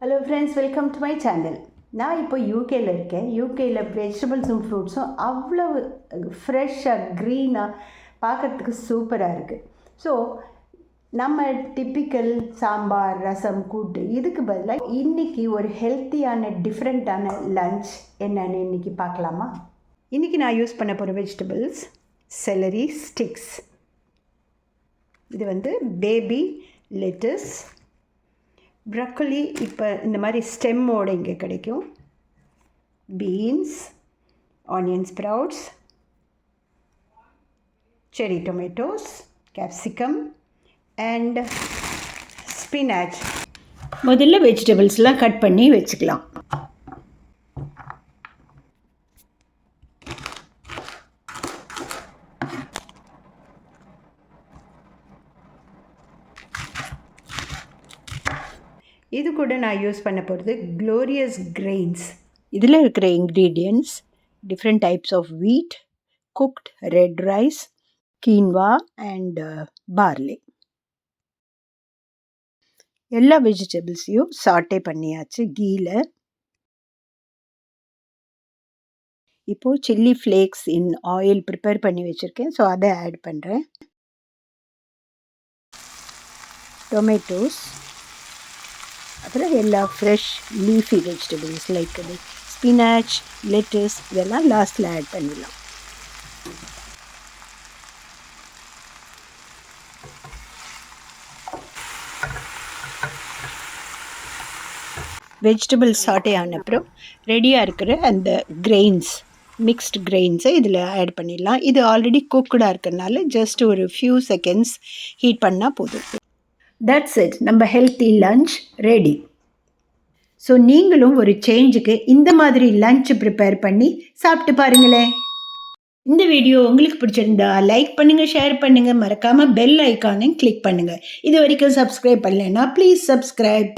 Hello friends, welcome to my channel. நான் இப்போ யூகேயில் இருக்கேன். யூகேயில் வெஜிடபிள்ஸும் ஃப்ரூட்ஸும் அவ்வளவு ஃப்ரெஷ்ஷாக க்ரீனாக பார்க்குறதுக்கு சூப்பராக இருக்குது. ஸோ நம்ம டிப்பிக்கல் சாம்பார், ரசம், கூட்டு இதுக்கு பதிலாக இன்றைக்கி ஒரு ஹெல்த்தியான டிஃப்ரெண்ட்டான லன்ச் என்னென்னு இன்றைக்கி பார்க்கலாமா? இன்றைக்கி நான் யூஸ் பண்ண போகிற வெஜிடபிள்ஸ் செலரி ஸ்டிக்ஸ். இது வந்து பேபி லெட்டஸ். ப்ரக்கோலி இப்போ இந்த மாதிரி ஸ்டெம்மோடு இங்கே கிடைக்கும். பீன்ஸ், ஆனியன் ஸ்ப்ரவுட்ஸ், செரி டொமேட்டோஸ், கேப்சிகம் அண்ட் ஸ்பினாச். முதல்ல வெஜிடபிள்ஸ்லாம் கட் பண்ணி வச்சுக்கலாம். இது கூட நான் யூஸ் பண்ண போகிறது க்ளோரியஸ் கிரெயின்ஸ். இதில் இருக்கிற ingredients different types of wheat, cooked red rice, quinoa and barley. எல்லா வெஜிடபிள்ஸையும் சாட்டே பண்ணியாச்சு கீல. இப்போது chilli flakes in oil prepare பண்ணி வச்சுருக்கேன். ஸோ அதை ஆட் பண்ணுறேன். டொமேட்டோஸ், அப்புறம் எல்லா ஃப்ரெஷ் லீஃபி வெஜிடபிள்ஸ் லைக் அது ஸ்பினாச், லெட்டஸ் இதெல்லாம் லாஸ்ட்டில் ஆட் பண்ணிடலாம். வெஜிடபிள் சாட்டே ஆன அப்புறம் ரெடியாக இருக்கிற அந்த கிரெயின்ஸ், மிக்ஸ்டு கிரெயின்ஸை இதில் ஆட் பண்ணிடலாம். இது ஆல்ரெடி குக்குடாக இருக்கிறதுனால ஜஸ்ட் ஒரு ஃபியூ செகண்ட்ஸ் ஹீட் பண்ணால் போதும். தட்ஸ் இட், நம்ம ஹெல்த்தி லன்ச் ரெடி. ஸோ நீங்களும் ஒரு சேஞ்சுக்கு இந்த மாதிரி லன்ச் ப்ரிப்பேர் பண்ணி சாப்பிட்டு பாருங்களேன். இந்த வீடியோ உங்களுக்கு பிடிச்சிருந்தா லைக் பண்ணுங்கள், ஷேர் பண்ணுங்கள், மறக்காமல் பெல் ஐக்கானையும் கிளிக் பண்ணுங்கள். இது வரைக்கும் சப்ஸ்கிரைப் பண்ணலைன்னா ப்ளீஸ் சப்ஸ்கிரைப்.